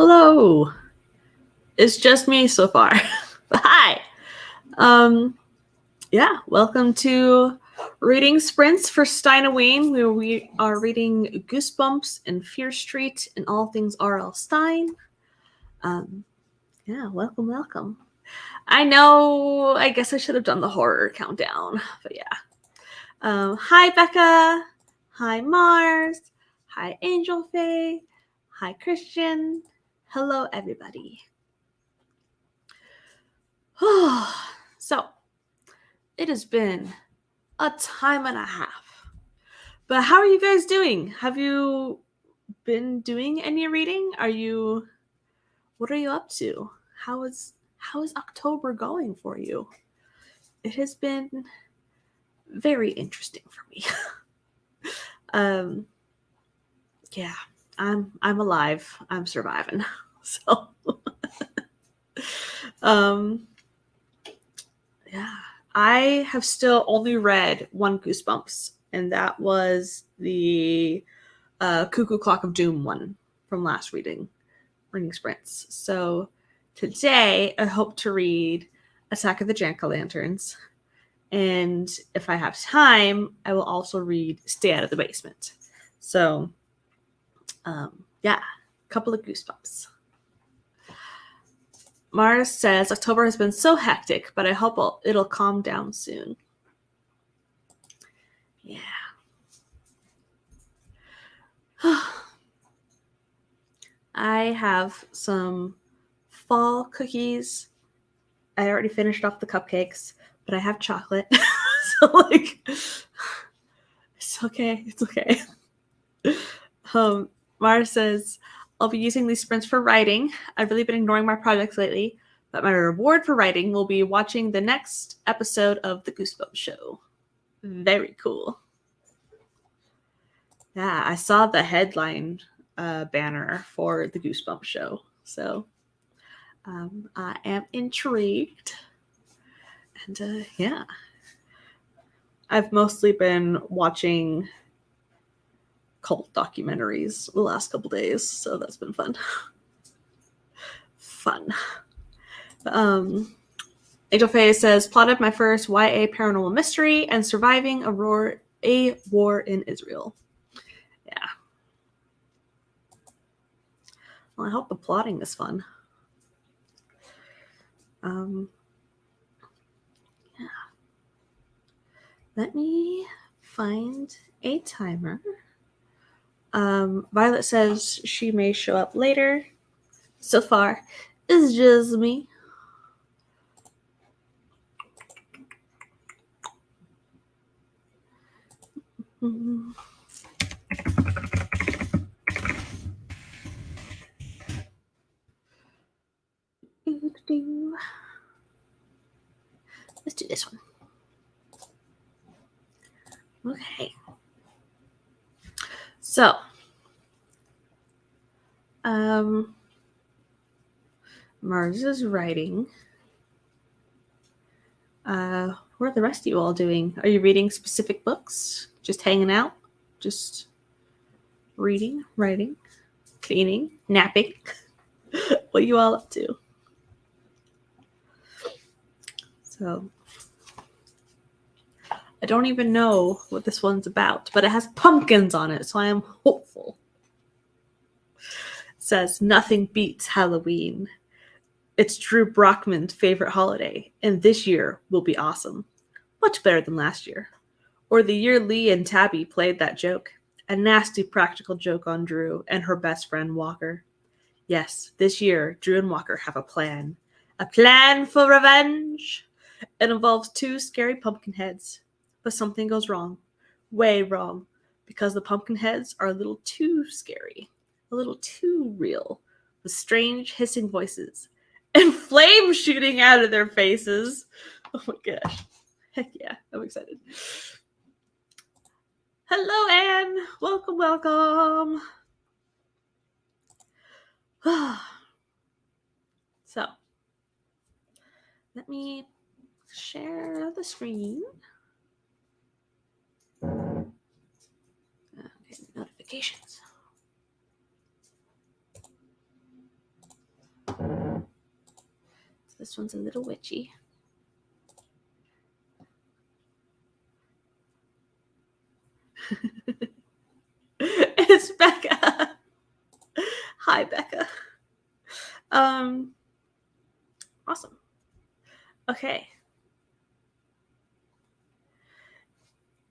Hello. It's just me so far. Hi. Welcome to Reading Sprints for Stine-O-Ween, where we are reading Goosebumps and Fear Street and all things R.L. Stine. Welcome. I know, I guess I should have done the horror countdown, but yeah. Hi, Becca. Hi, Mars. Hi, Angel Faye. Hi, Christian. Hello, everybody. So, it has been a time and a half. But how are you guys doing? Have you been doing any reading? What are you up to? How is October going for you? It has been very interesting for me. I'm alive. I'm surviving. So I have still only read one Goosebumps, and that was the Cuckoo Clock of Doom one from last reading sprints. So today I hope to read Attack of the Jack-O-Lanterns, and if I have time, I will also read Stay Out of the Basement. So a couple of Goosebumps. Mars says, October has been so hectic, but I hope it'll calm down soon. Yeah. I have some fall cookies. I already finished off the cupcakes, but I have chocolate. So, it's okay. It's okay. Mars says, I'll be using these sprints for writing. I've really been ignoring my projects lately, but my reward for writing will be watching the next episode of The Goosebumps Show. Very cool. Yeah, I saw the headline banner for The Goosebumps Show, so I am intrigued. And I've mostly been watching cult documentaries the last couple days, so that's been fun. Angel Faye says, plotted my first YA paranormal mystery and surviving a war in Israel. Yeah. Well, I hope the plotting is fun. Let me find a timer. Violet says she may show up later. So far, it's just me. Let's do this one. Okay. So, Mars is writing. What are the rest of you all doing? Are you reading specific books? Just hanging out? Just reading, writing, cleaning, napping? What are you all up to? So, I don't even know what this one's about, but it has pumpkins on it, so I am hopeful. It says, nothing beats Halloween. It's Drew Brockman's favorite holiday, and this year will be awesome. Much better than last year. Or the year Lee and Tabby played that joke. A nasty practical joke on Drew and her best friend Walker. Yes, this year, Drew and Walker have a plan. A plan for revenge. It involves two scary pumpkin heads. But something goes wrong. Way wrong. Because the pumpkin heads are a little too scary. A little too real. With strange hissing voices. And flames shooting out of their faces. Oh my gosh. Heck yeah, I'm excited. Hello, Anne. Welcome. So, let me share the screen. Okay, notifications. this one's a little witchy. It's Becca. Hi, Becca. Awesome. Okay.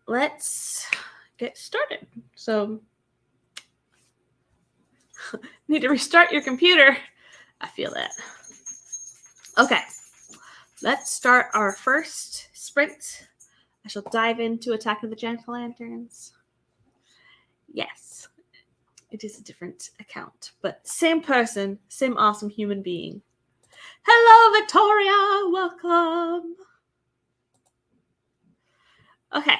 Let's get started. So, need to restart your computer. I feel that. Okay. Let's start our first sprint. I shall dive into Attack of the Jack-O-Lanterns. Yes, it is a different account, but same person, same awesome human being. Hello, Victoria! Welcome! Okay.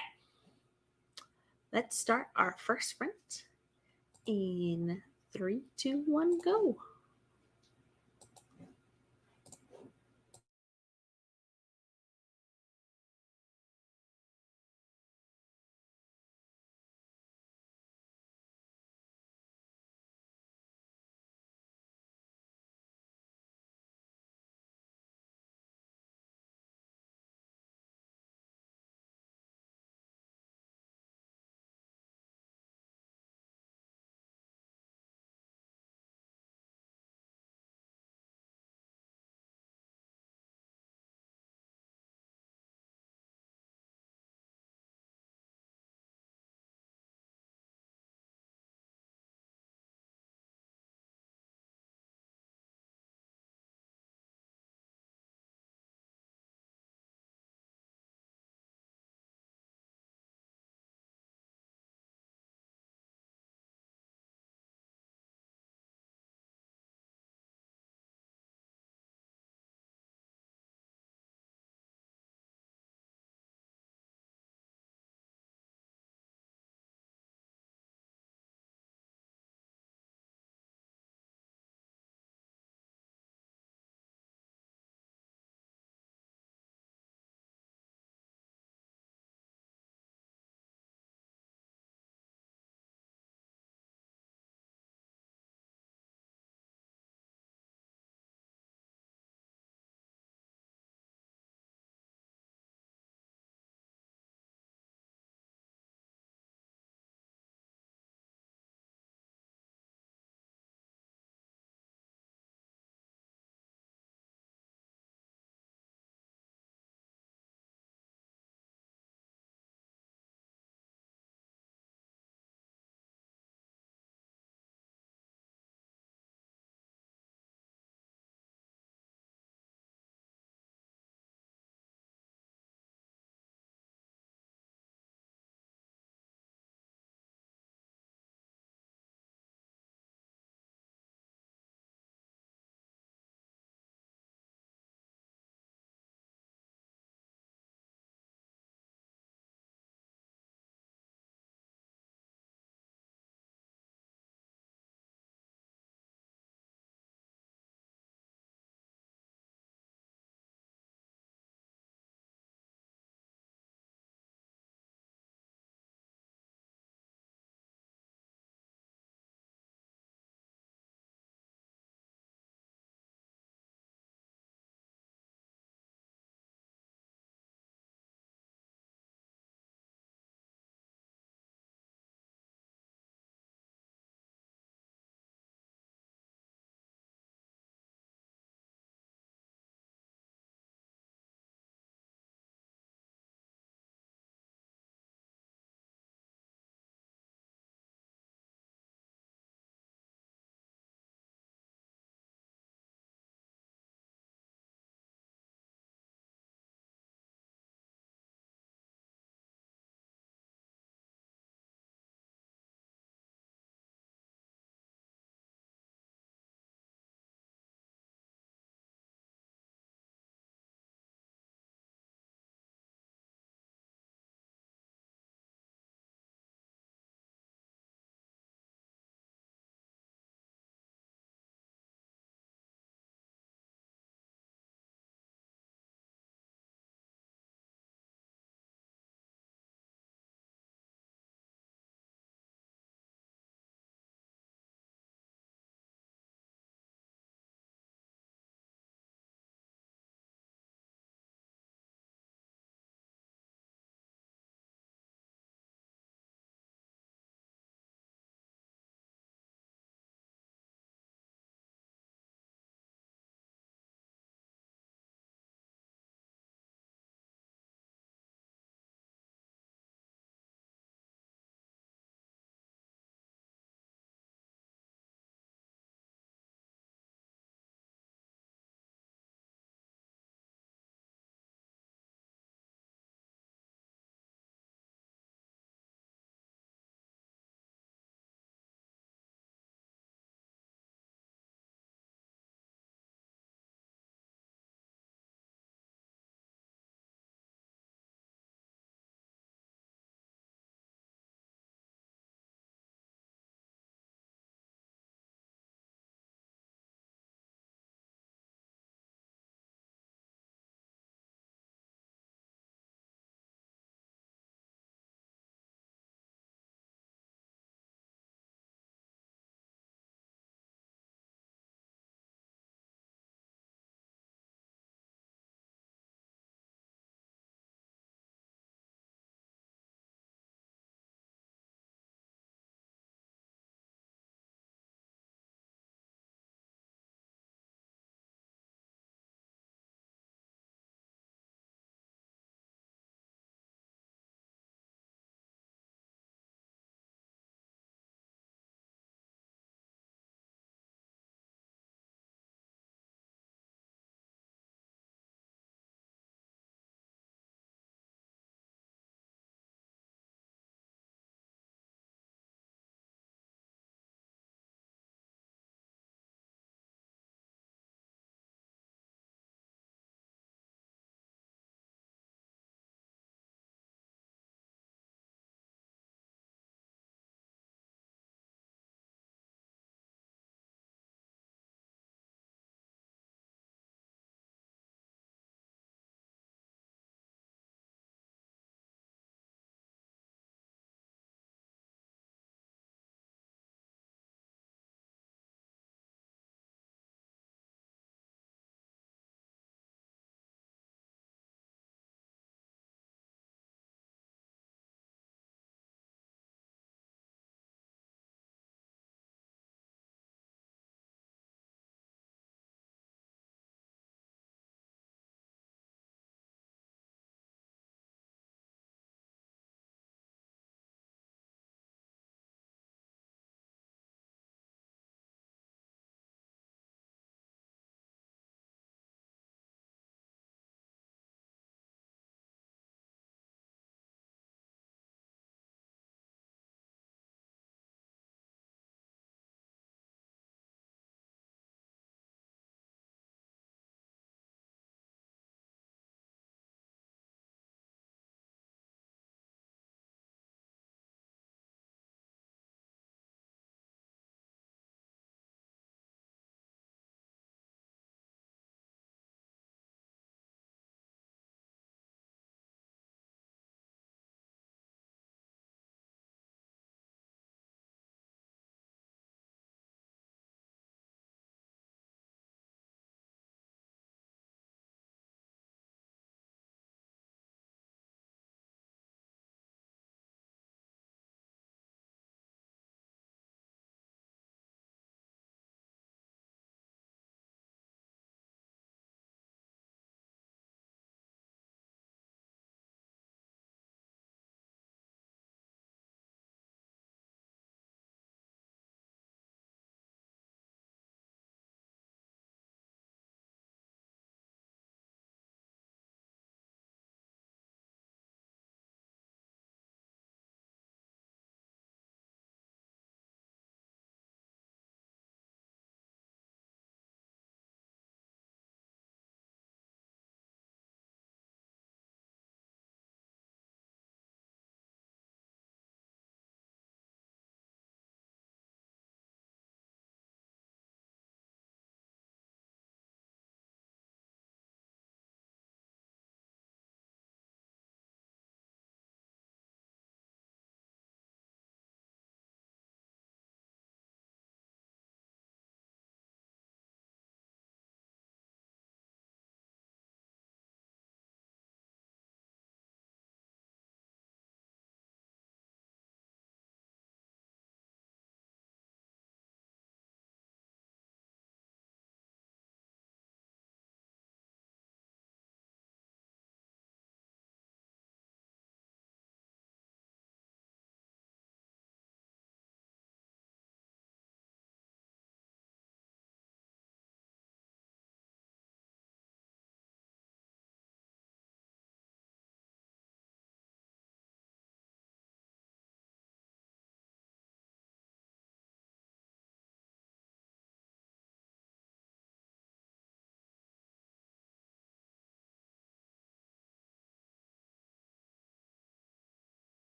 Let's start our first sprint in 3, 2, 1, go.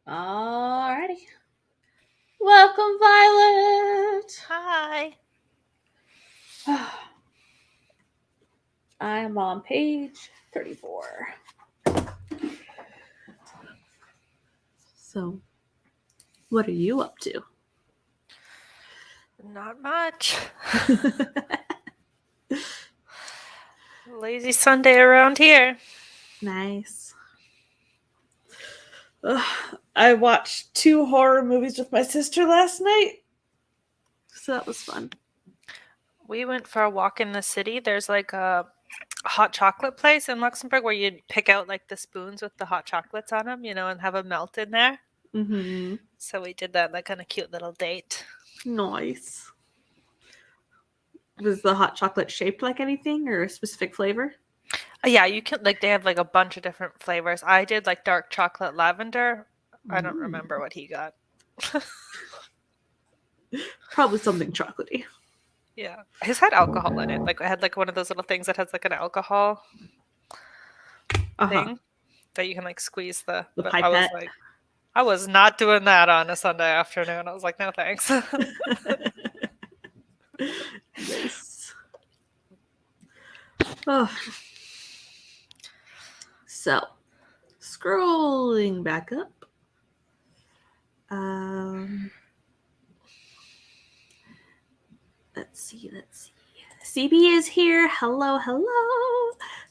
Alrighty. Welcome, Violet. Hi. I am on page 34. So, what are you up to? Not much. Lazy Sunday around here. Nice. I watched 2 horror movies with my sister last night. So that was fun. We went for a walk in the city. There's like a hot chocolate place in Luxembourg where you'd pick out like the spoons with the hot chocolates on them, and have a melt in there. Mm-hmm. So we did that like on a cute little date. Nice. Was the hot chocolate shaped like anything or a specific flavor? Yeah, you can they have like a bunch of different flavors. I did like dark chocolate lavender. I don't remember what he got. Probably something chocolatey. Yeah. His had alcohol in it. Like I had like one of those little things that has like an alcohol thing that you can like squeeze the but I was pipette. like, I was not doing that on a Sunday afternoon. I was like, no thanks. Nice. Oh. So, scrolling back up. Let's see. CB is here. Hello.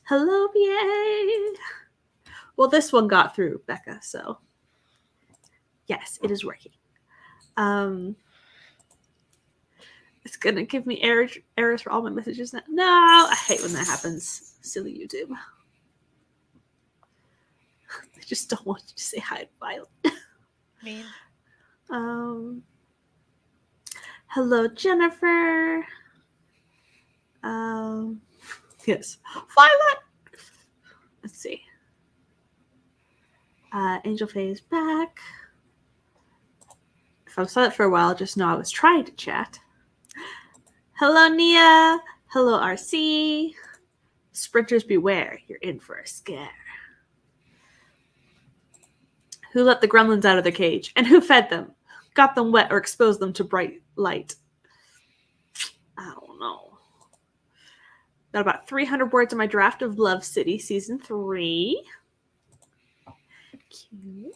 Hello, BA. Well, this one got through, Becca, so yes, it is working. It's gonna give me errors for all my messages now. No, I hate when that happens. Silly YouTube. I just don't want you to say hi to Violet. Mean. Hello, Jennifer. Yes, Violet. Let's see. Angel Faye's back. If I've silent for a while, just know I was trying to chat. Hello, Nia. Hello, RC. Sprinters beware, you're in for a scare. Who let the gremlins out of the cage? And who fed them? Got them wet or exposed them to bright light? I don't know. Got about 300 words in my draft of Love City Season 3. Cute.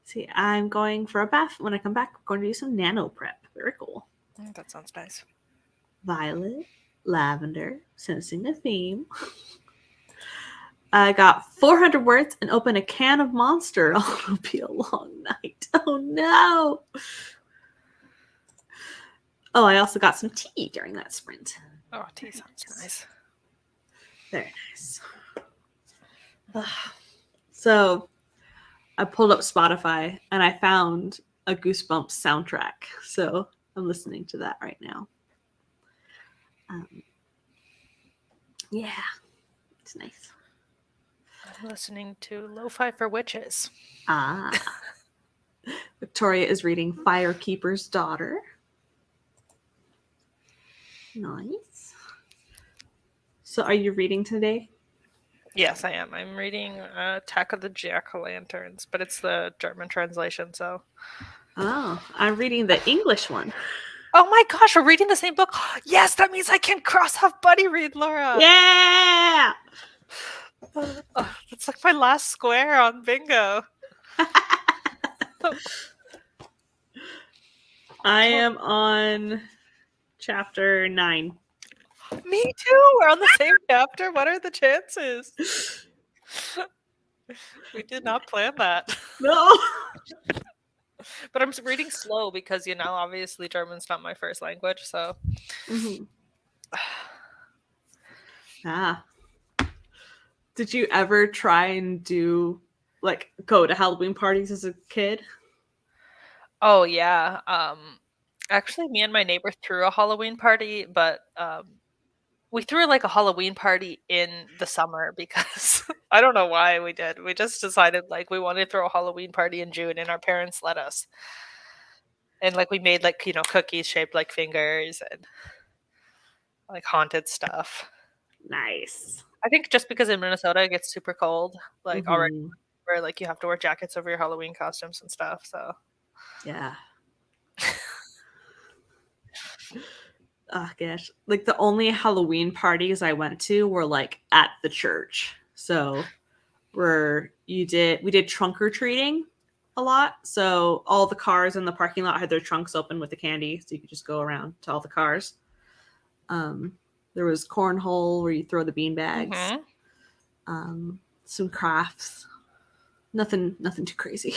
See, I'm going for a bath. When I come back, I'm going to do some nano prep. Very cool. That sounds nice. Violet, lavender, sensing a theme. I got 400 words and open a can of Monster. Oh, it'll be a long night. Oh, no. Oh, I also got some tea during that sprint. Oh, tea sounds nice. Very nice. So I pulled up Spotify and I found a Goosebumps soundtrack. So I'm listening to that right now. Yeah, it's nice. I'm listening to Lo-Fi for Witches. Victoria is reading Firekeeper's Daughter. Nice. So are you reading today? Yes, I am. I'm reading Attack of the Jack-O-Lanterns, but it's the German translation, so... Oh, I'm reading the English one. Oh my gosh, we're reading the same book. Yes, that means I can cross off buddy read, Laura. Yeah! That's like my last square on bingo. I am on chapter 9. Me too. We're on the same chapter. What are the chances? We did not plan that. No. But I'm reading slow because, obviously German's not my first language, so. Mm-hmm. Did you ever try and go to Halloween parties as a kid? Oh, yeah. Actually, me and my neighbor threw a Halloween party, but we threw like a Halloween party in the summer because I don't know why we did. We just decided like we wanted to throw a Halloween party in June and our parents let us. And like we made like, cookies shaped like fingers and like haunted stuff. Nice. I think just because in Minnesota it gets super cold, like already where like you have to wear jackets over your Halloween costumes and stuff. So Yeah. Oh gosh. Like the only Halloween parties I went to were like at the church. So we did trunk or treating a lot. So all the cars in the parking lot had their trunks open with the candy, so you could just go around to all the cars. There was cornhole where you throw the bean bags. Some crafts. Nothing too crazy.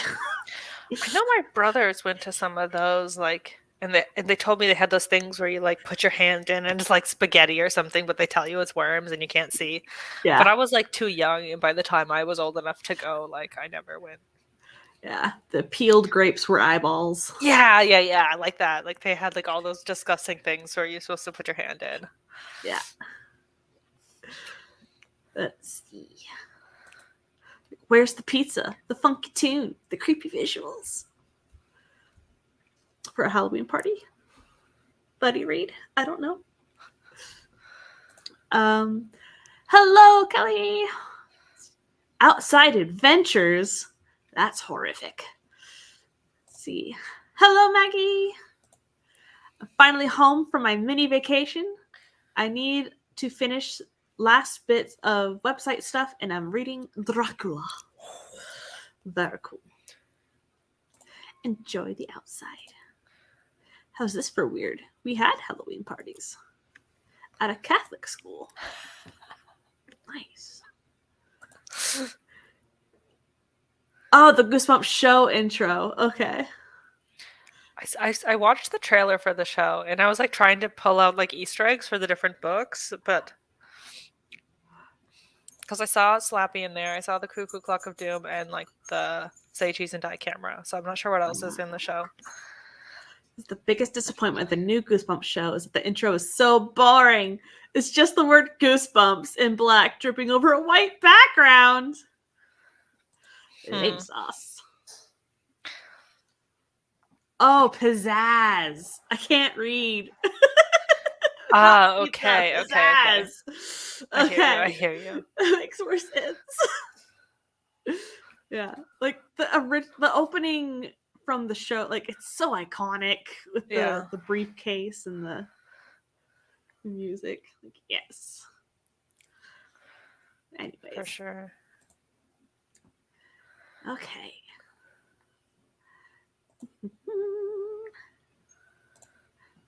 I know my brothers went to some of those, like, and they told me they had those things where you like put your hand in and it's like spaghetti or something, but they tell you it's worms and you can't see. Yeah. But I was like too young, and by the time I was old enough to go, like I never went. Yeah. The peeled grapes were eyeballs. Yeah, I like that. Like they had like all those disgusting things where you're supposed to put your hand in. Yeah. Let's see. Where's the pizza? The funky tune? The creepy visuals? For a Halloween party? Buddy Reed? I don't know. Hello, Kelly. Outside Adventures? That's horrific. Let's see. Hello, Maggie. I'm finally home from my mini vacation. I need to finish last bits of website stuff, and I'm reading Dracula. Very cool. Enjoy the outside. How's this for weird? We had Halloween parties at a Catholic school. Nice. Oh, the Goosebumps show intro. Okay. I watched the trailer for the show, and I was like trying to pull out like Easter eggs for the different books, but because I saw Slappy in there, I saw the Cuckoo Clock of Doom, and like the Say Cheese and Die camera. So I'm not sure what else is in the show. The biggest disappointment with the new Goosebumps show is that the intro is so boring. It's just the word Goosebumps in black dripping over a white background. Lame sauce. Oh, pizzazz. I can't read. Okay. Okay. I hear you. That makes more sense. Yeah. Like the opening from the show, like it's so iconic with the briefcase and the music. Like, yes. Anyways. For sure. Okay.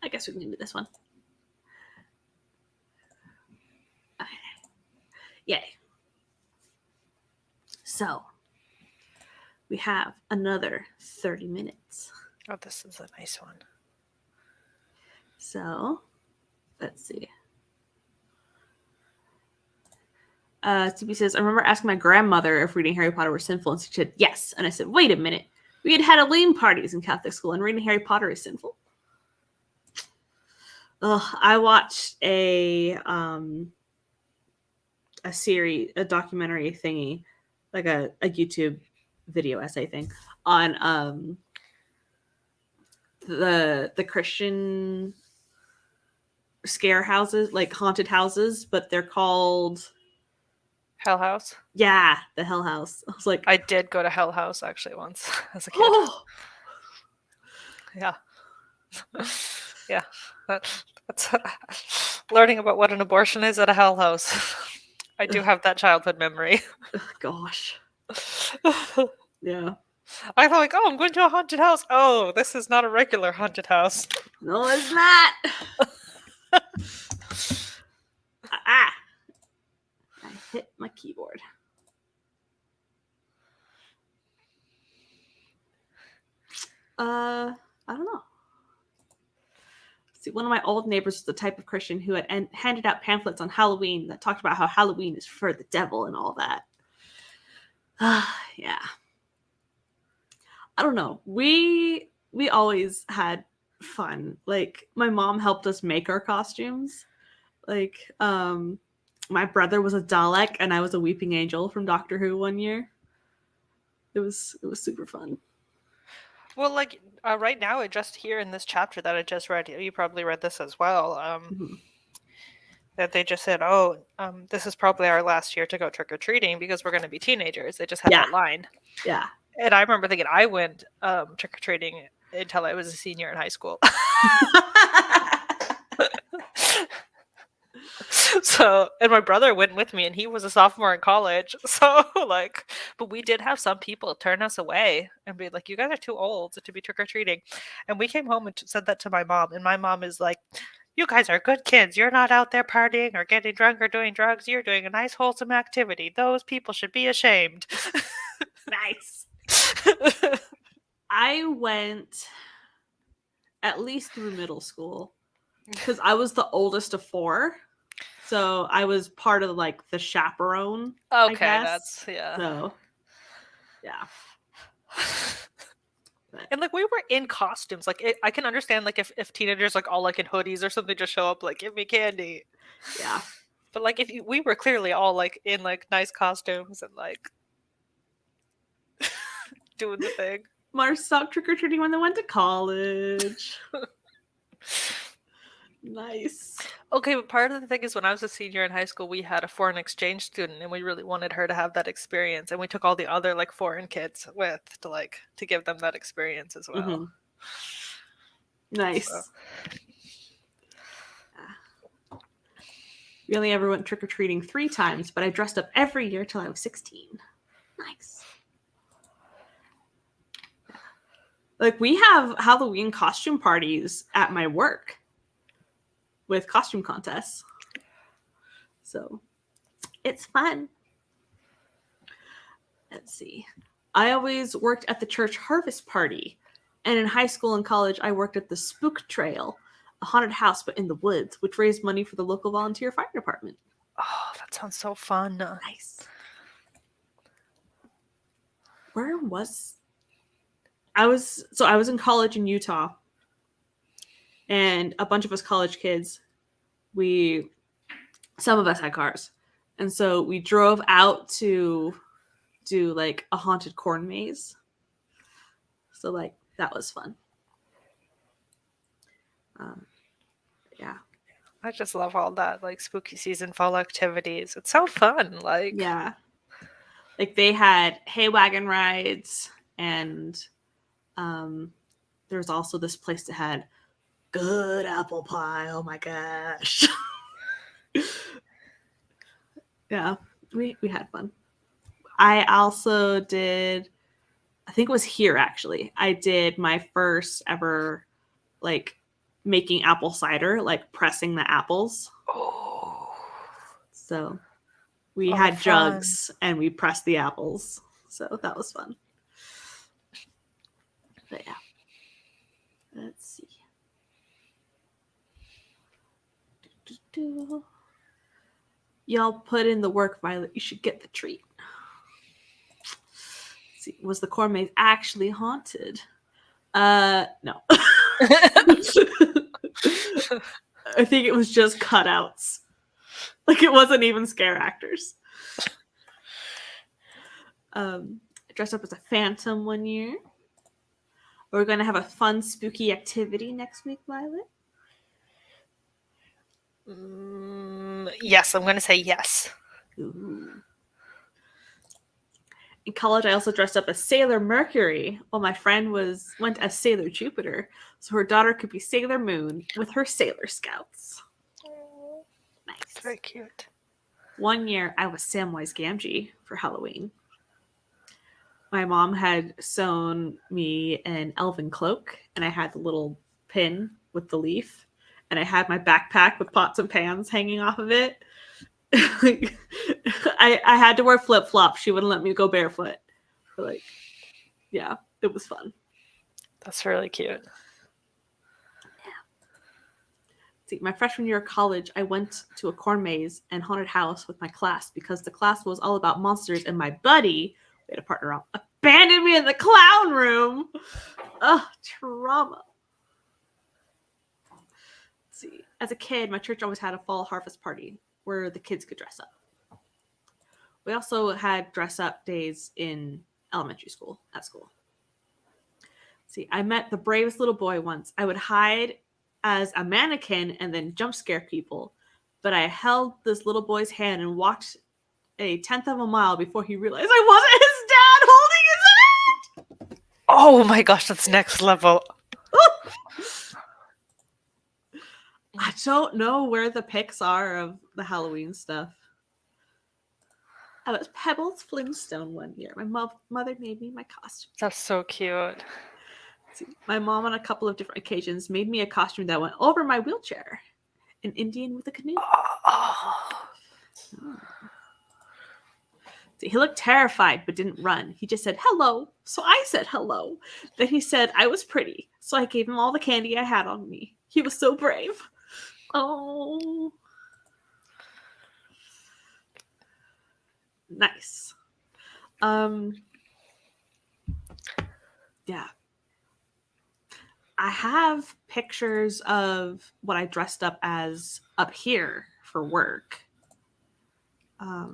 I guess we can do this one. Okay. Yay. So, we have another 30 minutes. Oh, this is a nice one. So, let's see. TB says, I remember asking my grandmother if reading Harry Potter was sinful, and she said yes. And I said, wait a minute. We had Halloween parties in Catholic school, and reading Harry Potter is sinful. I watched a series, a documentary thingy, like a YouTube video essay thing on the Christian scare houses, like haunted houses, but they're called Hell House? Yeah, the Hell House. I was like, I did go to Hell House actually once as a kid. Oh! Yeah. Yeah. That's learning about what an abortion is at a Hell House. I do have that childhood memory. Gosh. Yeah. I thought like, oh, I'm going to a haunted house. Oh, this is not a regular haunted house. No, it's not. I hit my keyboard. I don't know. See, one of my old neighbors was the type of Christian who had handed out pamphlets on Halloween that talked about how Halloween is for the devil and all that. Yeah. I don't know. We always had fun. Like, my mom helped us make our costumes. Like, my brother was a Dalek and I was a Weeping Angel from Doctor Who one year. It was super fun. Well, like right now, just here in this chapter that I just read, you probably read this as well. that they just said, "Oh, this is probably our last year to go trick or treating because we're going to be teenagers." They just had Yeah. that line, Yeah. and I remember thinking I went trick or treating until I was a senior in high school. So, and my brother went with me, and he was a sophomore in college. So, like, but we did have some people turn us away and be like, "You guys are too old to be trick or treating." And we came home and said that to my mom, and my mom is like, "You guys are good kids. You're not out there partying or getting drunk or doing drugs. You're doing a nice, wholesome activity. Those people should be ashamed." Nice. I went at least through middle school because I was the oldest of 4. So I was part of like the chaperone, I Okay, guess. that's yeah. So yeah. And like we were in costumes. Like I can understand like if teenagers like all like in hoodies or something just show up like give me candy. Yeah. But like we were clearly all like in like nice costumes and like doing the thing. Mars stopped trick-or-treating when they went to college. Nice. Okay, but part of the thing is when I was a senior in high school, we had a foreign exchange student and we really wanted her to have that experience. And we took all the other like foreign kids with to give them that experience as well. Mm-hmm. Nice. So. We only ever went trick-or-treating 3 times, but I dressed up every year till I was 16. Nice. Like, we have Halloween costume parties at my work with costume contests. So, it's fun. Let's see. I always worked at the church harvest party. And in high school and college, I worked at the Spook Trail, a haunted house but in the woods, which raised money for the local volunteer fire department. Oh, that sounds so fun. Nice. Where was I was in college in Utah, and a bunch of us college kids, some of us had cars, and so we drove out to do like a haunted corn maze. So like that was fun. Yeah. I just love all that like spooky season fall activities. It's so fun. Like Yeah. Like they had hay wagon rides, and there's also this place that had good apple pie. Oh my gosh. Yeah, we had fun. I also did, I think it was here actually, I did my first ever like making apple cider, like pressing the apples. oh, So we had fun. jugs and we pressed the apples. So that was fun. But yeah. Let's see. Y'all put in the work, Violet. You should get the treat. Let's see, was the corn maze actually haunted? No. I think it was just cutouts. Like it wasn't even scare actors. I dressed up as a phantom one year. We're going to have a fun, spooky activity next week, Violet. Yes, I'm going to say yes. Ooh. In college, I also dressed up as Sailor Mercury while my friend went as Sailor Jupiter, so her daughter could be Sailor Moon with her Sailor Scouts. Nice. Very cute. One year, I was Samwise Gamgee for Halloween. My mom had sewn me an elven cloak, and I had the little pin with the leaf, and I had my backpack with pots and pans hanging off of it. I had to wear flip-flops. She wouldn't let me go barefoot. But like, yeah, it was fun. That's really cute. Yeah. See, my freshman year of college, I went to a corn maze and haunted house with my class because the class was all about monsters, and my buddy, we had a partner up, abandoned me in the clown room. Ugh, trauma. Let's see, as a kid, my church always had a fall harvest party where the kids could dress up. We also had dress up days in elementary school, at school. See, I met the bravest little boy once. I would hide as a mannequin and then jump scare people. but I held this little boy's hand and walked a tenth of a mile before he realized I wasn't his dad holding his hand. Oh my gosh, that's next level. I don't know where the pics are of the Halloween stuff. I was Pebbles Flintstone one year. My mother made me my costume. That's so cute. See, my mom on a couple of different occasions made me a costume that went over my wheelchair. An Indian with a canoe. Oh. See, he looked terrified but didn't run. He just said hello. So I said hello. Then he said I was pretty. So I gave him all the candy I had on me. He was so brave. Oh. Nice. Yeah. I have pictures of what I dressed up as up here for work. Let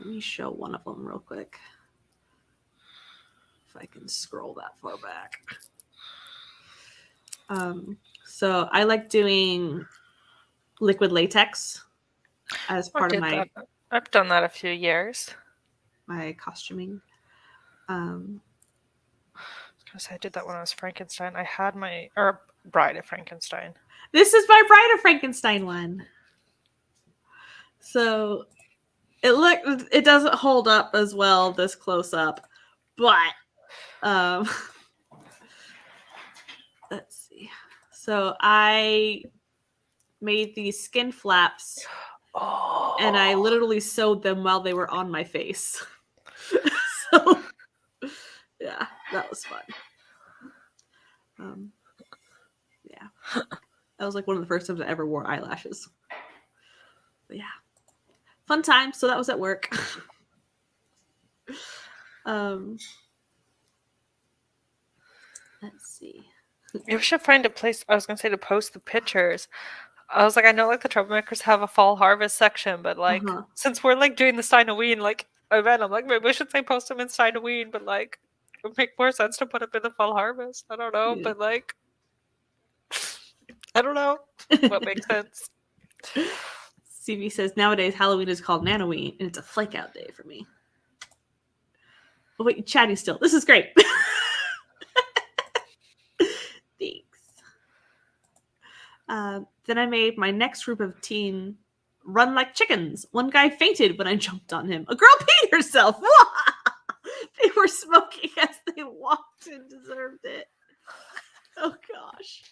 me show one of them real quick. If I can scroll that far back. So I like doing liquid latex as part of my I've done that a few years. My costuming. I did that when I was Frankenstein. I had my Bride of Frankenstein. This is my Bride of Frankenstein one. So it doesn't hold up as well this close up, but let's see. So I made these skin flaps, and I literally sewed them while they were on my face. So yeah, that was fun. Yeah, that was like one of the first times I ever wore eyelashes. But yeah, fun time. So that was at work. Let's see. You should find a place. I was gonna say to post the pictures. I was like, I know like the troublemakers have a fall harvest section, but like since we're like doing the Stine-O-Ween like event, I'm like maybe we should say post them in Stine-O-Ween, but like it would make more sense to put them in the fall harvest. I don't know, but like I don't know what makes sense. CV says nowadays Halloween is called Nano-Ween, and it's a flake out day for me. Oh wait, chatting still. This is great. Thanks. Then I made my next group of teen run like chickens. One guy fainted when I jumped on him. A girl peed herself. They were smoking as they walked and deserved it. Oh gosh.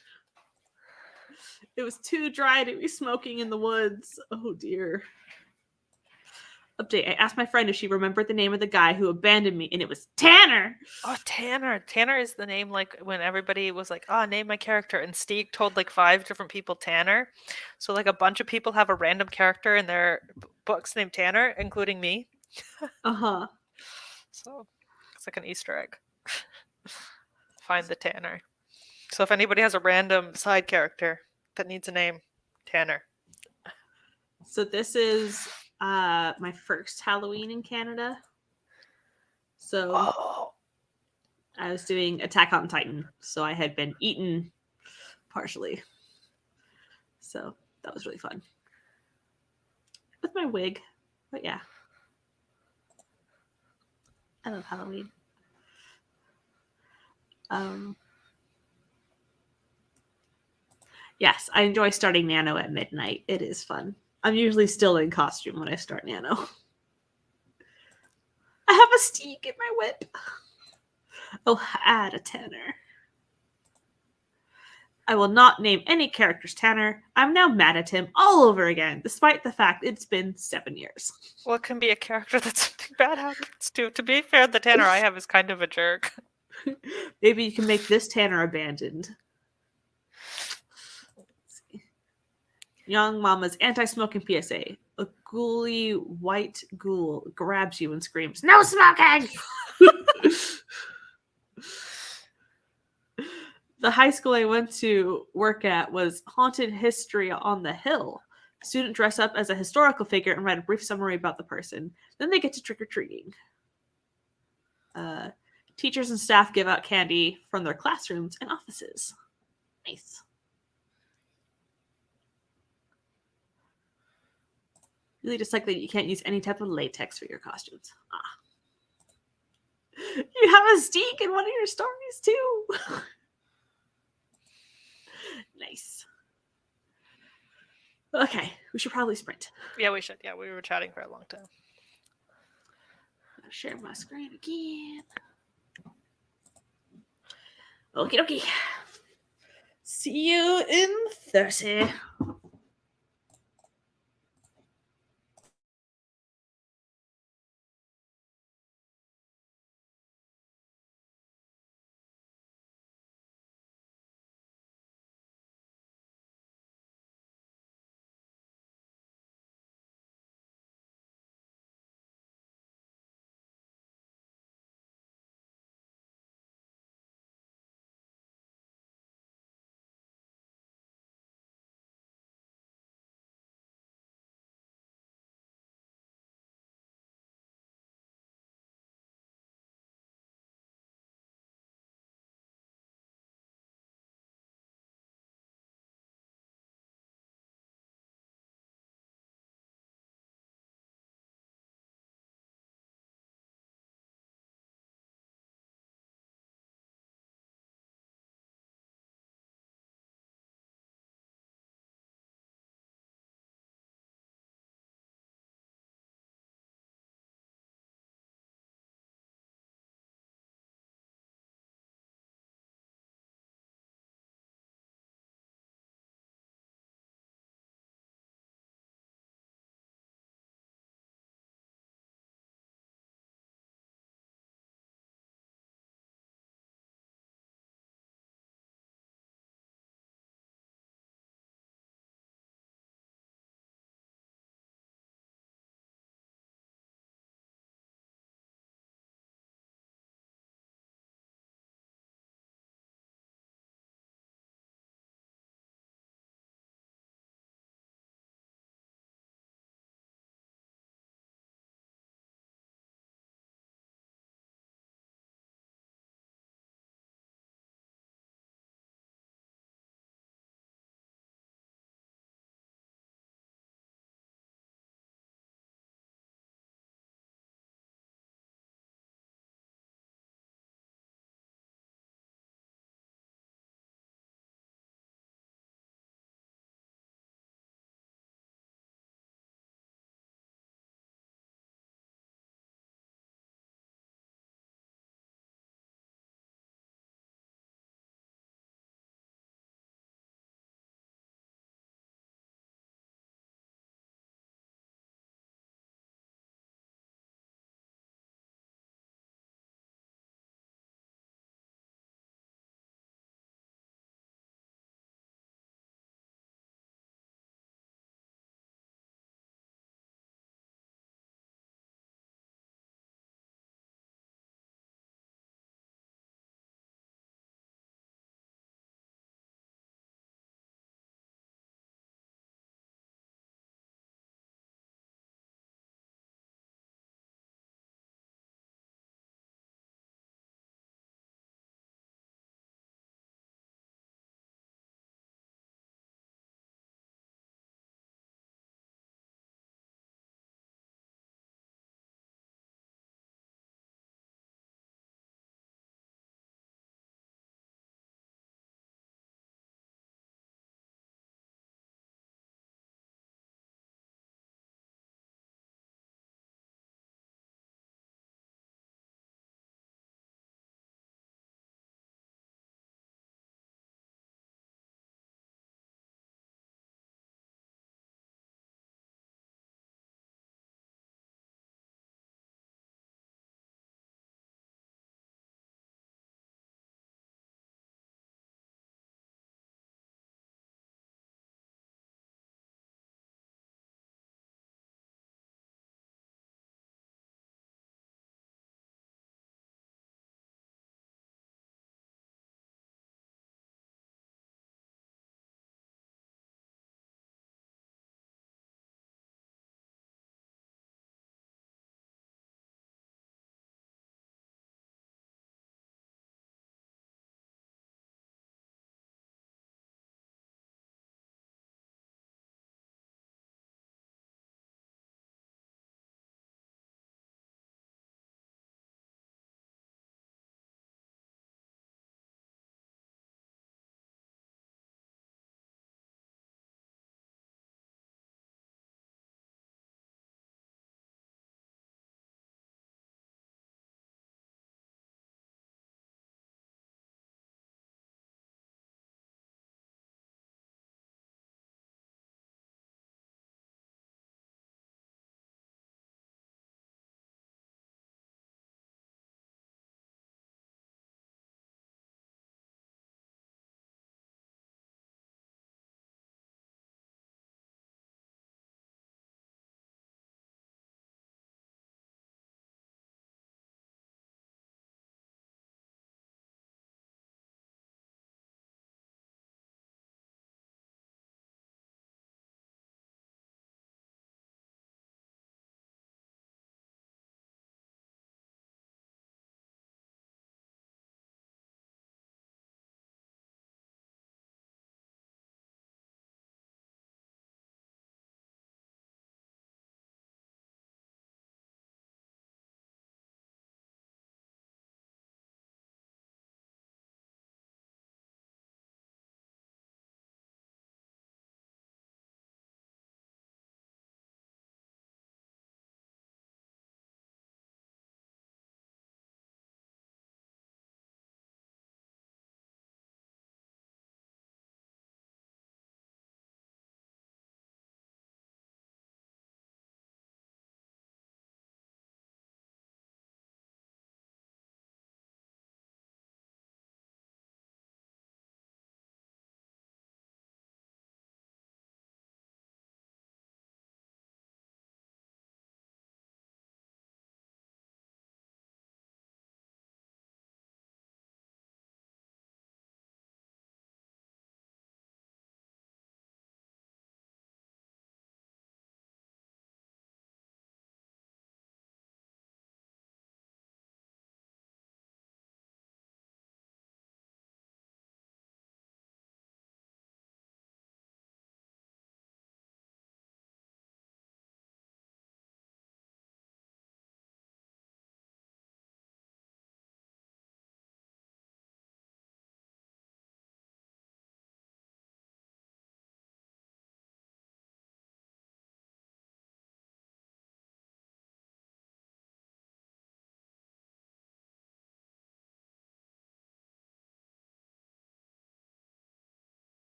It was too dry to be smoking in the woods. Oh dear. Update. I asked my friend if she remembered the name of the guy who abandoned me, and it was Tanner. Oh, Tanner. Tanner is the name like when everybody was like, oh, name my character. And Stieg told like 5 different people Tanner. So like a bunch of people have a random character in their books named Tanner, including me. Uh-huh. So it's like an Easter egg. Find the Tanner. So if anybody has a random side character that needs a name, Tanner. So this is my first Halloween in Canada. So I was doing Attack on Titan. So I had been eaten partially. So that was really fun. With my wig. But yeah. I love Halloween. Yes, I enjoy starting Nano at midnight. It is fun. I'm usually still in costume when I start Nano. I have a Stieg in my whip. I'll add a Tanner. I will not name any characters Tanner. I'm now mad at him all over again, despite the fact it's been 7 years. Well, it can be a character that something bad happens to. To be fair, the Tanner I have is kind of a jerk. Maybe you can make this Tanner abandoned. Young Mama's anti-smoking PSA. A ghouly white ghoul grabs you and screams, "No smoking!" The high school I went to work at was Haunted History on the Hill. Students dress up as a historical figure and write a brief summary about the person. Then they get to trick-or-treating. Teachers and staff give out candy from their classrooms and offices. Nice. Really just like that you can't use any type of latex for your costumes. Ah. You have a steak in one of your stories too. Nice. Okay, we should probably sprint. Yeah, we should. Yeah, we were chatting for a long time. I'll share my screen again. Okie dokie. See you in 30.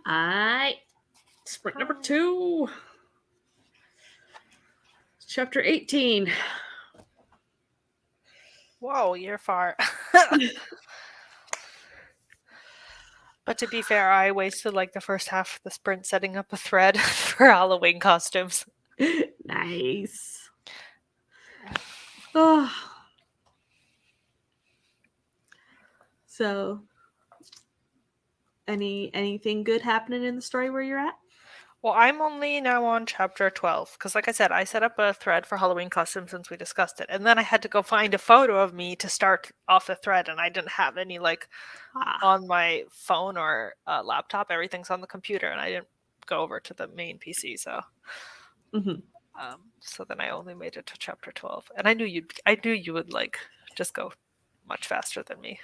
Alright. Sprint number 2. Chapter 18. Whoa, you're far. But to be fair, I wasted like the first half of the sprint setting up a thread for Halloween costumes. Nice. Oh. So, anything good happening in the story where you're at? Well, I'm only now on chapter 12 because, like I said, I set up a thread for Halloween costumes since we discussed it, and then I had to go find a photo of me to start off the thread, and I didn't have any like on my phone or laptop. Everything's on the computer, and I didn't go over to the main PC, so. So then I only made it to chapter 12, and I knew you would like just go much faster than me.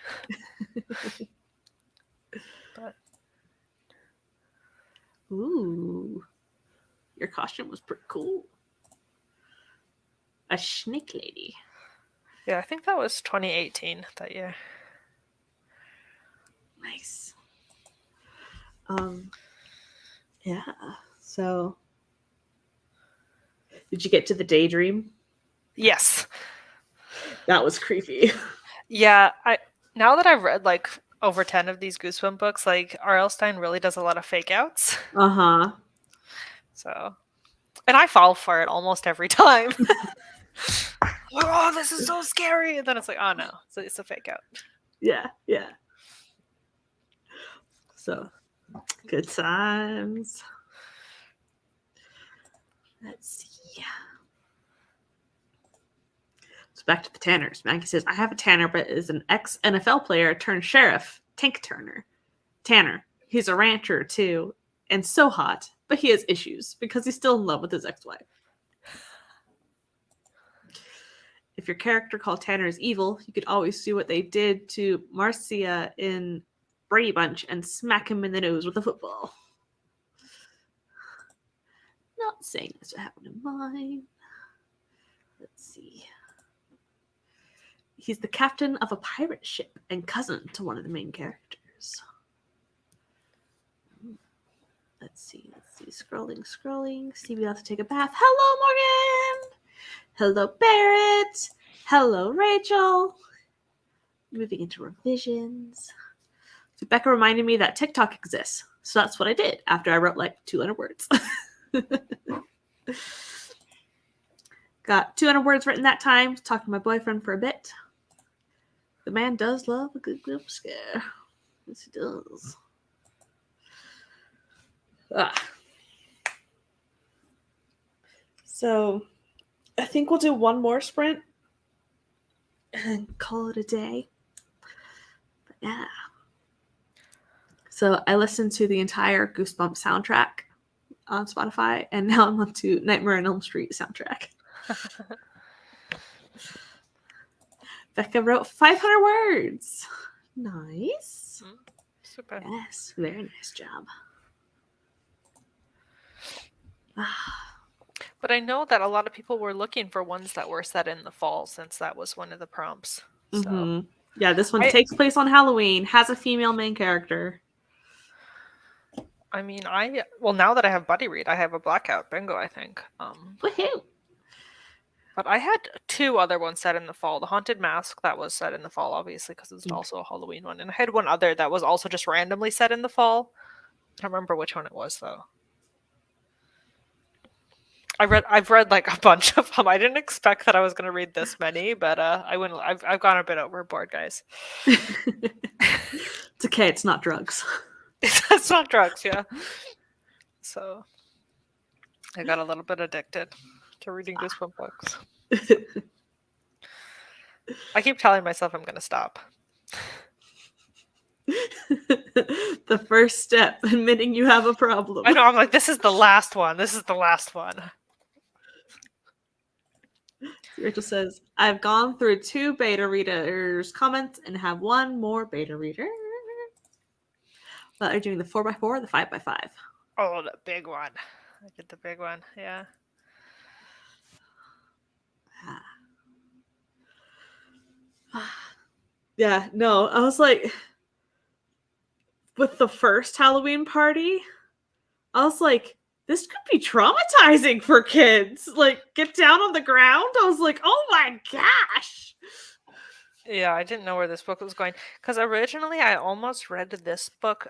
But ooh, your costume was pretty cool. A snake lady. Yeah, I think that was 2018 that year. Nice. Yeah. So, did you get to the daydream? Yes. That was creepy. Yeah, now that I've read like over 10 of these Goosebump books, like R.L. Stine really does a lot of fake outs. Uh-huh. So, and I fall for it almost every time. Oh, this is so scary. And then it's like, oh no, it's a fake out. Yeah. So, good times. Let's see. So back to the Tanners. Maggie says, I have a Tanner, but is an ex-NFL player turned sheriff, Tank Tanner. He's a rancher, too, and so hot, but he has issues because he's still in love with his ex-wife. If your character called Tanner is evil, you could always do what they did to Marcia in Brady Bunch and smack him in the nose with a football. Not saying this would happen in mine. Let's see. He's the captain of a pirate ship and cousin to one of the main characters. Let's see. Scrolling. Stevie out to take a bath. Hello, Morgan! Hello, Barrett! Hello, Rachel! Moving into revisions. So Becca reminded me that TikTok exists. So that's what I did after I wrote like 200 words. Got 200 words written that time. Talked to my boyfriend for a bit. The man does love a good jump scare. Yes, he does. So, I think we'll do one more sprint and call it a day. But yeah. So, I listened to the entire Goosebump soundtrack on Spotify, and now I'm on to Nightmare on Elm Street soundtrack. Becca wrote 500 words. Nice. Super. Yes, very nice job. But I know that a lot of people were looking for ones that were set in the fall since that was one of the prompts. So. Mm-hmm. Yeah, this one takes place on Halloween, has a female main character. I mean, now that I have Buddy Read, I have a Blackout Bingo, I think. Woohoo! But I had 2 other ones set in the fall. The Haunted Mask, that was set in the fall, obviously, because it's also a Halloween one. And I had one other that was also just randomly set in the fall. I don't remember which one it was, though. I've read like a bunch of them. I didn't expect that I was going to read this many, but I've gone a bit overboard, guys. It's okay. It's not drugs. It's not drugs, yeah. So I got a little bit addicted to reading Goosebump books. I keep telling myself I'm going to stop. The first step, admitting you have a problem. I know, I'm like, this is the last one. Rachel says, I've gone through 2 beta readers' comments and have 1 more beta reader. But are you doing the 4x4 or the 5x5? Oh, the big one. I get the big one, yeah. Yeah, no, I was like, with the first Halloween party, I was like, this could be traumatizing for kids. Like, get down on the ground. I was like, oh my gosh. Yeah, I didn't know where this book was going because originally I almost read this book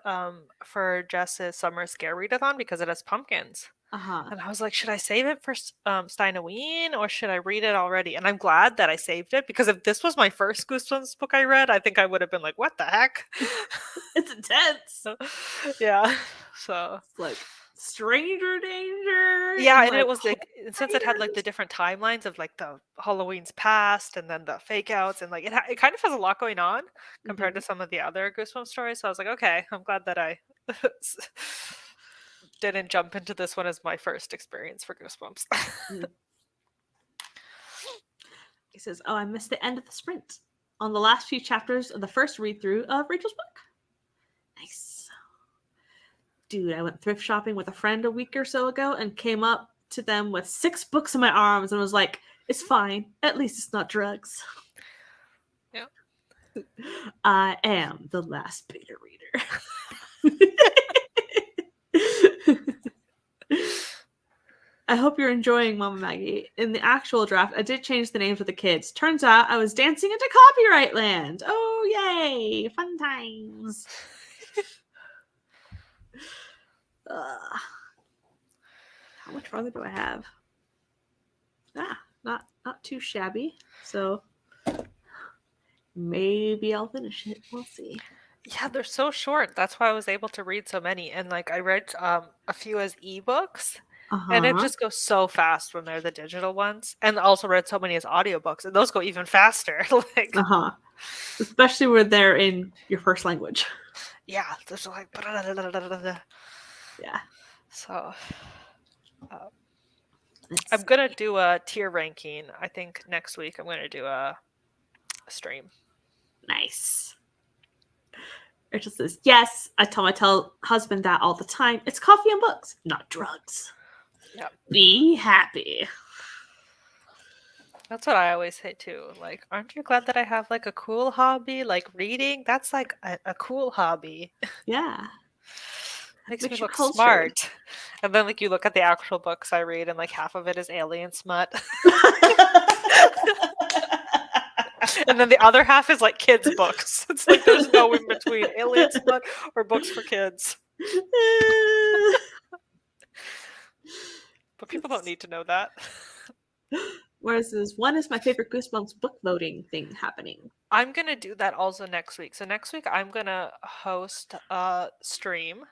for Jess's summer scare readathon because it has pumpkins. Uh-huh. And I was like, should I save it for Stine-O-Ween or should I read it already? And I'm glad that I saved it because if this was my first Goosebumps book I read, I think I would have been like, what the heck? It's intense. Yeah. So It's like stranger danger yeah, and and it like was like since it had like the spiders. different timelines of like the Halloween's past and then the fake outs and like it kind of has a lot going on compared to Mhm. some of the other Goosebumps stories. So I was like, okay, I'm glad that I didn't jump into this one as my first experience for Goosebumps. Mm. He says, "Oh, I missed the end of the sprint on the last few chapters of the first read through of Rachel's book." Nice. Dude, I went thrift shopping with a friend a week or so ago and came up to them with 6 books in my arms and was like, it's fine. At least it's not drugs. Yeah. I am the last beta reader. I hope you're enjoying Mama Maggie. In the actual draft, I did change the names of the kids. Turns out I was dancing into copyright land. Oh, yay. Fun times. How much farther do I have? Not too shabby. So maybe I'll finish it. We'll see. Yeah, they're so short. That's why I was able to read so many. And like I read a few as ebooks. And it Uh-huh. just goes so fast when they're the digital ones. And also read so many as audiobooks, and those go even faster. Like Uh-huh. Especially when they're in your first language. yeah, there's like Yeah. so uh, I'm Let's gonna do a tier ranking. I think next week I'm gonna do a stream. nice. Rachel says, yes, I tell husband that all the time. It's coffee and books, not drugs. Yeah. Be happy. That's what I always say too. Like, aren't you glad that I have like a cool hobby? Like reading? That's like a cool hobby. Yeah. Makes me Makes you look cultured. smart. And then like you look at the actual books I read and like half of it is alien smut. And then the other half is like kids' books. It's like there's no in between alien smut or books for kids. But people don't need to know that. Whereas this one is my favorite Goosebumps book voting thing happening. I'm gonna do that also next week. So next week I'm gonna host a stream.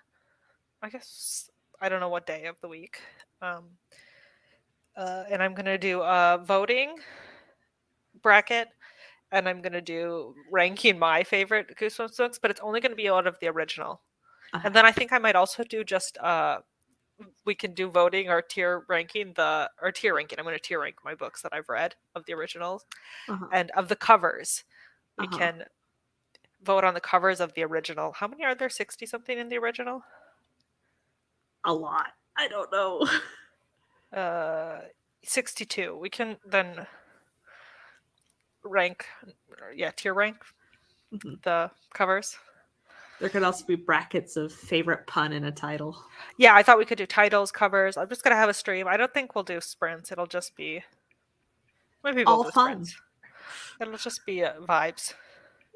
I guess I don't know what day of the week. Um, and I'm gonna do a voting bracket, and I'm gonna do ranking my favorite Goosebumps books, but it's only gonna be out of the original. Okay. And then I think I might also do just we can do voting or tier ranking tier ranking. I'm gonna tier rank my books that I've read of the originals Uh-huh. and of the covers. We Uh-huh. can vote on the covers of the original. How many are there? 60 something in the original? A lot. I don't know. Uh 62. We can then rank tier rank Mhm. the covers. There could also be brackets of favorite pun in a title. Yeah, I thought we could do titles, covers. I'm just gonna have a stream. I don't think we'll do sprints. It'll just be maybe we'll All do fun. sprints. It'll just be vibes.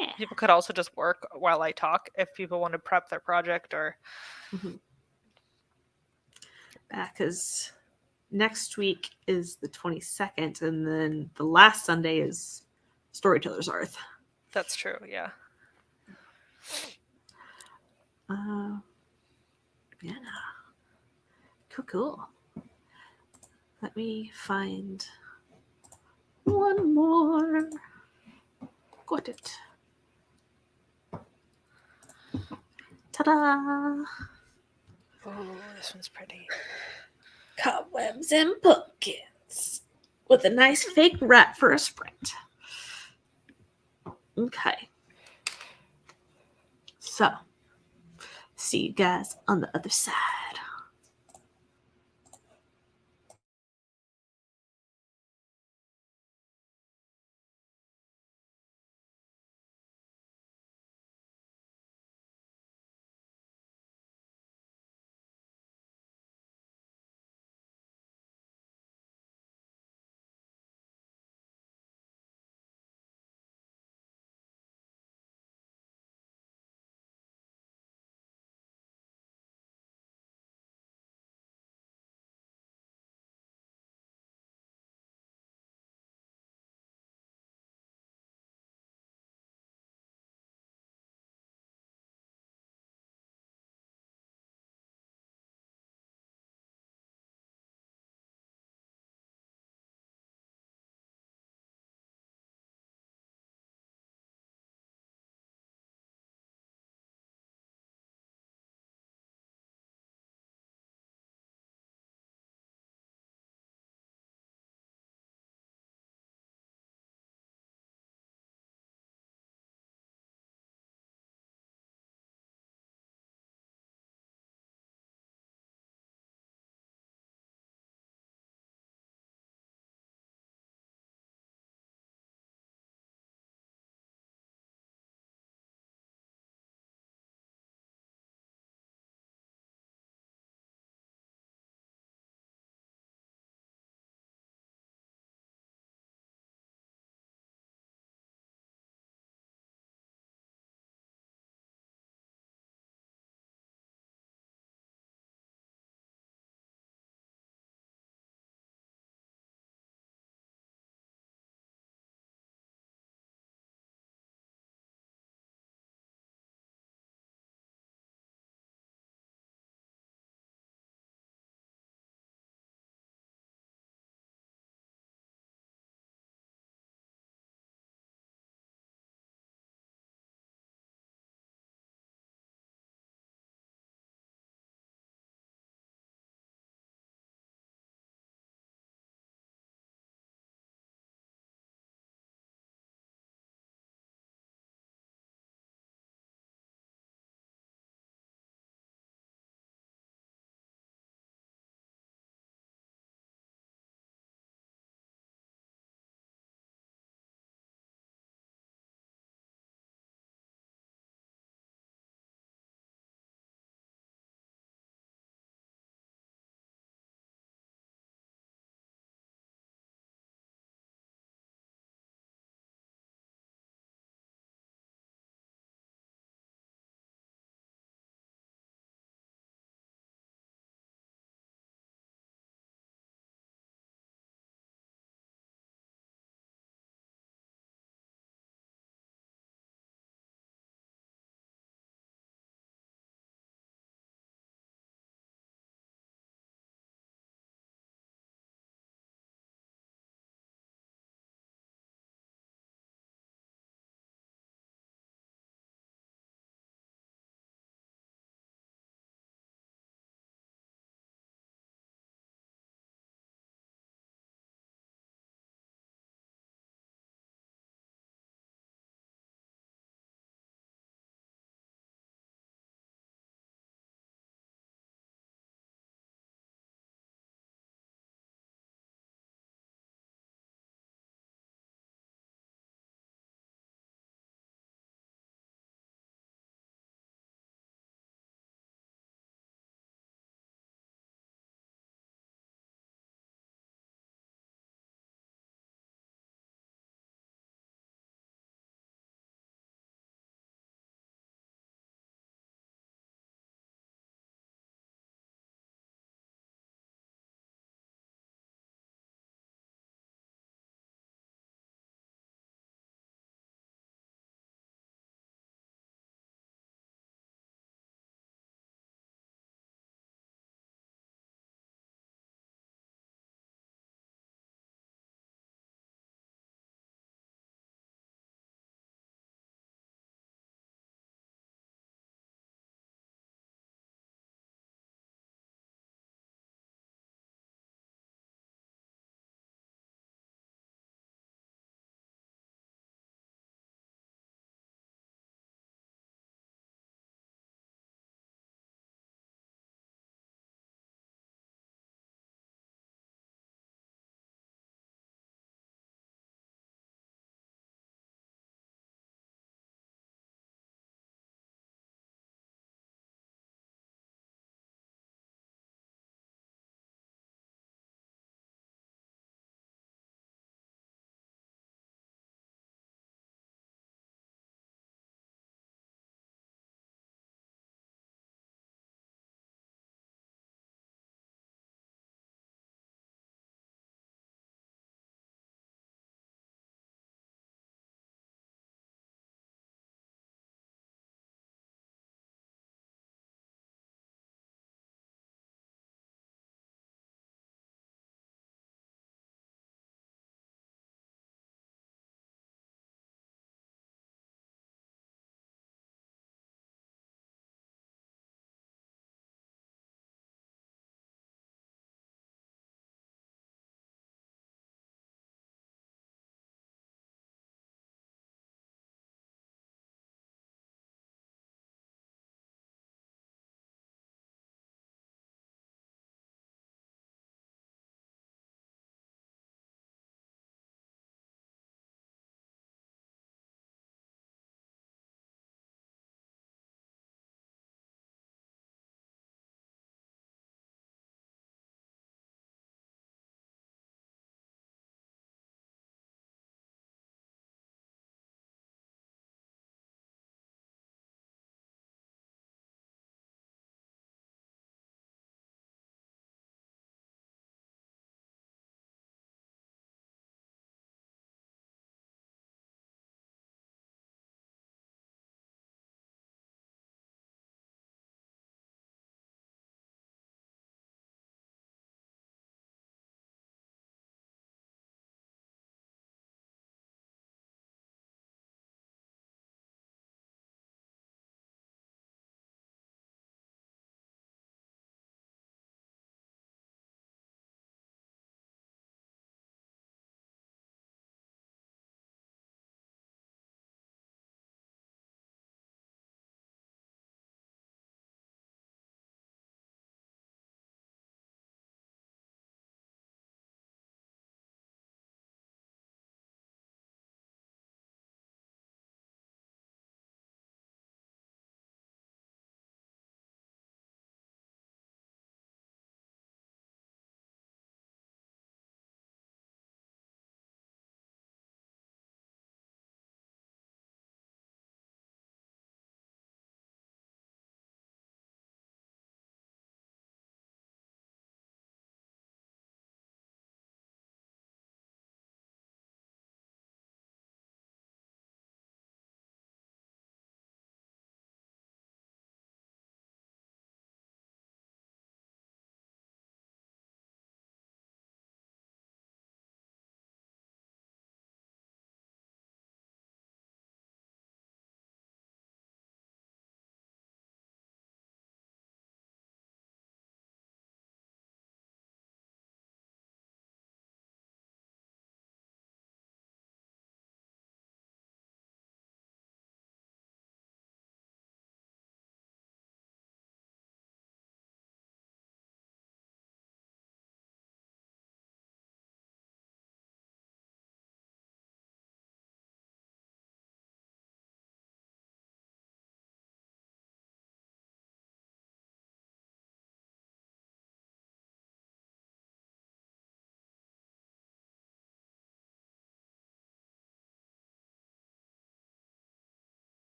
Yeah. People could also just work while I talk if people want to prep their project or Because next week is the 22nd, and then the last Sunday is Storyteller's Earth. that's true. Yeah. Yeah. Cool. Let me find one more. Got it. Ta-da! Oh, this one's pretty. Cobwebs and pumpkins with a nice fake rat for a sprint. Okay. So, see you guys on the other side.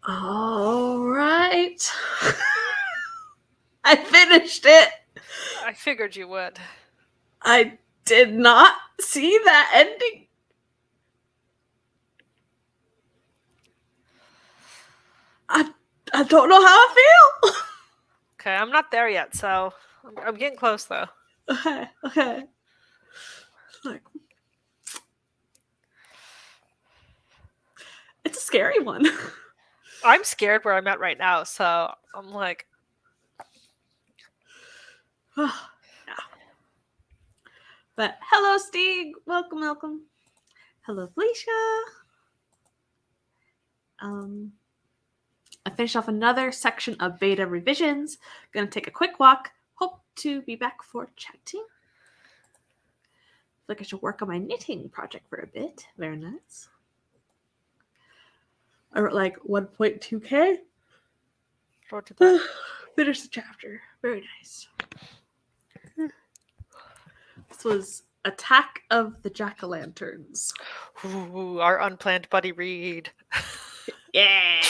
All right. I finished it. I figured you would. I did not see that ending. I don't know how I feel. Okay, I'm not there yet, so I'm getting close though. Okay. Like, it's a scary one. I'm scared where I'm at right now, so I'm like, Yeah. But hello, Steve. Welcome. Hello, Felicia. I finished off another section of beta revisions. Gonna take a quick walk. Hope to be back for chatting. Like I should work on my knitting project for a bit. Very nice. I wrote like 1.2k. what did that? Finished the chapter. Very nice. This was Attack of the Jack-o'-lanterns. Ooh, our unplanned buddy read. Yeah.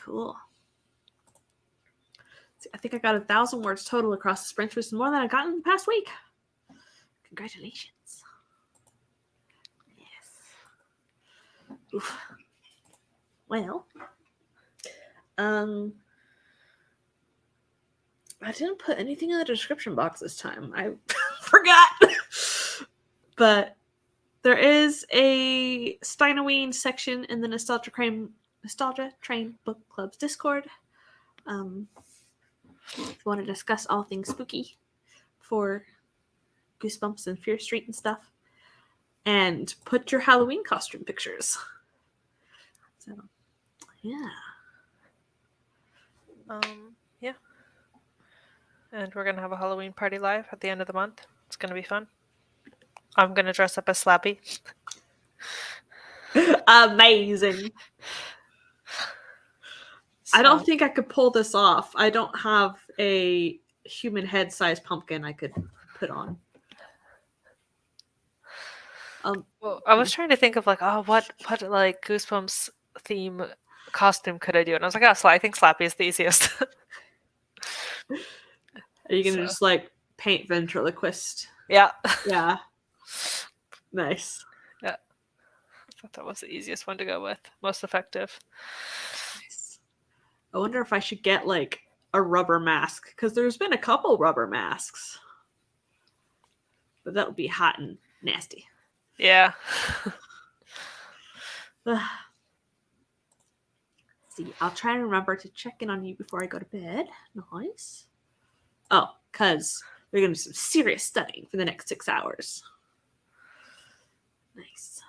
Cool. See, I think I got 1,000 words total across the sprint, which is more than I got in the past week. Congratulations. Yes. Oof. Well, I didn't put anything in the description box this time. I forgot. But there is a Stine-O-Ween section in the Nostalgia Train Book Club's Discord. If you want to discuss all things spooky for Goosebumps and Fear Street and stuff. And put your Halloween costume pictures. So, yeah. Yeah. And we're gonna have a Halloween party live at the end of the month. It's gonna be fun. I'm gonna dress up as Slappy. Amazing. So, I don't think I could pull this off. I don't have a human head sized pumpkin I could put on. well, I was trying to think of like, oh, what like Goosebumps theme costume could I do? And I was like, oh, I think Slappy is the easiest. Are you gonna just like paint ventriloquist? Yeah. Yeah. Nice. Yeah. I thought that was the easiest one to go with. Most effective. Nice. I wonder if I should get like a rubber mask, because there's been a couple rubber masks. But that would be hot and nasty. Yeah. See, I'll try and remember to check in on you before I go to bed. Nice. Oh, because we're going to do some serious studying for the next 6 hours. Nice.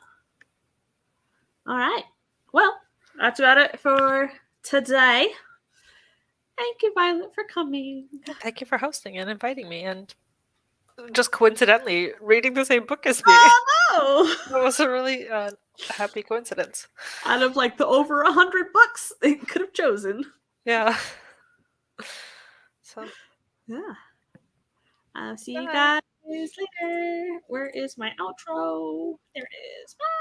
All right. Well, that's about it for today. Thank you, Violet, for coming. Thank you for hosting and inviting me, and just coincidentally reading the same book as me. Oh, no! That was a really happy coincidence. Out of like the over 100 books they could have chosen. Yeah. So, yeah. I'll see you guys later. Where is my outro? There it is. Bye.